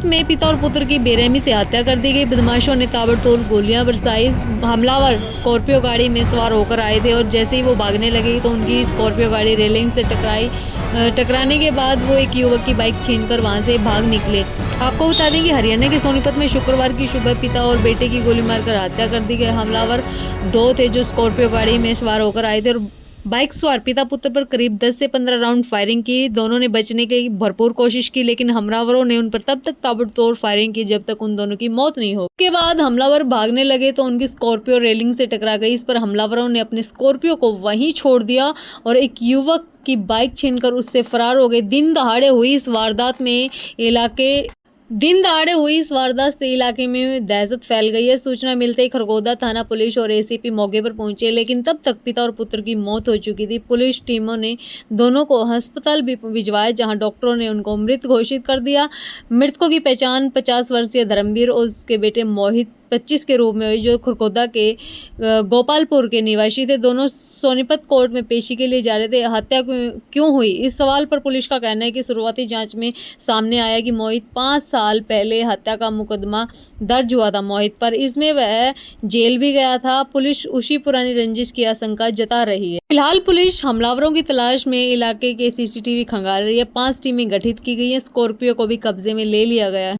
में पिता और पुत्र की बेरहमी से हत्या कर दी गई। बदमाशों ने ताबड़तोड़ गोलियां बरसाई। हमलावर स्कॉर्पियो गाड़ी में सवार होकर आए थे और जैसे ही वो भागने लगे तो उनकी स्कॉर्पियो गाड़ी रेलिंग से टकराने के बाद वो एक युवक की बाइक छीनकर वहां से भाग निकले। आपको बता दें कि हरियाणा के सोनीपत में शुक्रवार की सुबह पिता और बेटे की गोली मारकर हत्या कर दी गई। हमलावर दो थे जो स्कॉर्पियो गाड़ी में सवार होकर आए थे और बाइक सवार पिता पुत्र पर करीब 10 से 15 राउंड फायरिंग की। दोनों ने बचने की भरपूर कोशिश की, लेकिन हमलावरों ने उन पर तब तक ताबड़तोड़ फायरिंग की जब तक उन दोनों की मौत नहीं हो। उसके बाद हमलावर भागने लगे तो उनकी स्कॉर्पियो रेलिंग से टकरा गई। इस पर हमलावरों ने अपने स्कॉर्पियो को वहीं छोड़ दिया और एक युवक की बाइक छीनकर उससे फरार हो गए। दिन दहाड़े हुई इस वारदात से इलाके में दहशत फैल गई है। सूचना मिलते ही खरगोदा थाना पुलिस और एसीपी मौके पर पहुंचे, लेकिन तब तक पिता और पुत्र की मौत हो चुकी थी। पुलिस टीमों ने दोनों को अस्पताल भी भिजवाया, जहां डॉक्टरों ने उनको मृत घोषित कर दिया। मृतकों की पहचान 50 वर्षीय धर्मवीर और उसके बेटे मोहित 25 के रूप में हुई, जो खरगोदा के गोपालपुर के निवासी थे। दोनों सोनीपत कोर्ट में पेशी के लिए जा रहे थे। हत्या क्यों हुई, इस सवाल पर पुलिस का कहना है कि शुरुआती जांच में सामने आया कि मोहित 5 साल पहले हत्या का मुकदमा दर्ज हुआ था मोहित पर। इसमें वह जेल भी गया था। पुलिस उसी पुरानी रंजिश की आशंका जता रही है। फिलहाल पुलिस हमलावरों की तलाश में इलाके के सीसीटीवी खंगाल रही है। 5 टीमें गठित की गई है। स्कॉर्पियो को भी कब्जे में ले लिया गया है।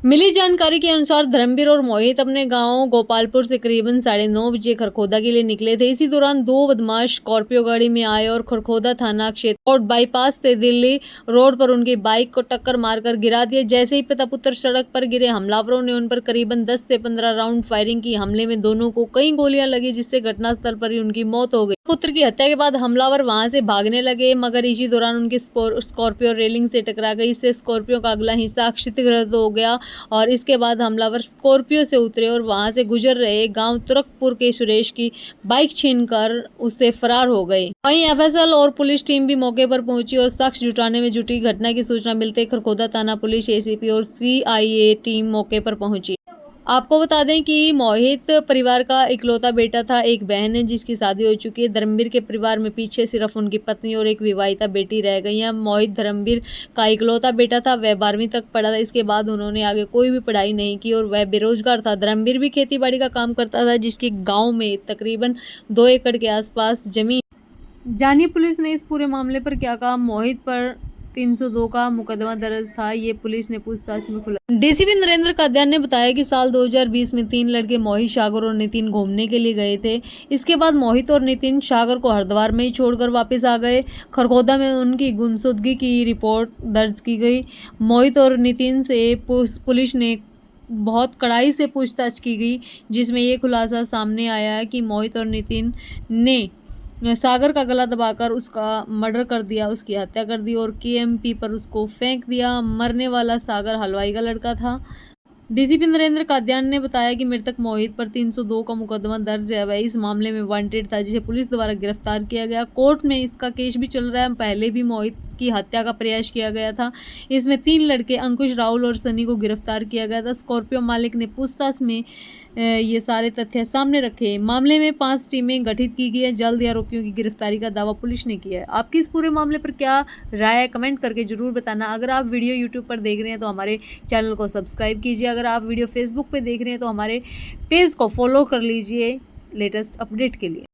मिली जानकारी के अनुसार धर्मवीर और मोहित अपने गांव गोपालपुर से करीबन 9:30 बजे खरखोदा के लिए निकले थे। इसी दौरान दो बदमाश स्कॉर्पियो गाड़ी में आए और खरखोदा थाना क्षेत्र और बाईपास से दिल्ली रोड पर उनकी बाइक को टक्कर मारकर गिरा दिया। जैसे ही पिता पुत्र सड़क पर गिरे, हमलावरों ने उन पर करीबन 10 से 15 राउंड फायरिंग की। हमले में दोनों को कई गोलियां लगी, जिससे घटनास्थल पर ही उनकी मौत हो गई। पुत्र की हत्या के बाद हमलावर वहां से भागने लगे, मगर इसी दौरान उनकी स्कॉर्पियो रेलिंग से टकरा गई। इससे स्कॉर्पियो का अगला हिस्सा क्षतिग्रस्त हो गया और इसके बाद हमलावर स्कॉर्पियो से उतरे और वहां से गुजर रहे गांव तुरकपुर के सुरेश की बाइक छीनकर उससे फरार हो गए। वहीं एफएसएल और पुलिस टीम भी मौके पर पहुंची और साक्ष्य जुटाने में जुटी। घटना की सूचना मिलते ही खरखोदा थाना पुलिस, एसीपी और सीआईए टीम मौके पर पहुंची। आपको बता दें कि मोहित परिवार का इकलौता बेटा था। एक बहन है जिसकी शादी हो चुकी है। धर्मवीर के परिवार में पीछे सिर्फ उनकी पत्नी और एक विवाहिता बेटी रह गई है। मोहित धर्मवीर का इकलौता बेटा था। वह 12वीं तक पढ़ा था। इसके बाद उन्होंने आगे कोई भी पढ़ाई नहीं की और वह बेरोजगार था। धर्मवीर भी खेती बाड़ी का काम करता था, जिसकी गाँव में तकरीबन 2 एकड़ के आसपास जमीन। जानिए पुलिस ने इस पूरे मामले पर क्या कहा। मोहित पर 302 का मुकदमा दर्ज था, ये पुलिस ने पूछताछ में खुला। डीसीपी नरेंद्र काद्यान ने बताया कि साल 2020 में 3 लड़के मोहित, सागर और नितिन घूमने के लिए गए थे। इसके बाद मोहित और नितिन सागर को हरिद्वार में ही छोड़कर वापस आ गए। खरगोदा में उनकी गुमशुदगी की रिपोर्ट दर्ज की गई। मोहित और नितिन से पुलिस ने बहुत कड़ाई से पूछताछ की गई, जिसमें ये खुलासा सामने आया है कि मोहित और नितिन ने सागर का गला दबाकर उसका मर्डर कर दिया, उसकी हत्या कर दी और केएमपी पर उसको फेंक दिया। मरने वाला सागर हलवाई का लड़का था। डीसीपी नरेंद्र काद्यान ने बताया कि मृतक मोहित पर 302 का मुकदमा दर्ज है। वह इस मामले में वांटेड था, जिसे पुलिस द्वारा गिरफ्तार किया गया। कोर्ट में इसका केस भी चल रहा है। पहले भी मोहित की हत्या का प्रयास किया गया था। इसमें 3 लड़के अंकुश, राहुल और सनी को गिरफ्तार किया गया था। स्कॉर्पियो मालिक ने पूछताछ में ये सारे तथ्य सामने रखे। मामले में 5 टीमें गठित की गई है। जल्द आरोपियों की गिरफ्तारी का दावा पुलिस ने किया है। आपकी इस पूरे मामले पर क्या राय है, कमेंट करके जरूर बताना। अगर आप वीडियो यूट्यूब पर देख रहे हैं तो हमारे चैनल को सब्सक्राइब कीजिए। अगर आप वीडियो फेसबुक पे देख रहे हैं तो हमारे पेज को फॉलो कर लीजिए लेटेस्ट अपडेट के लिए।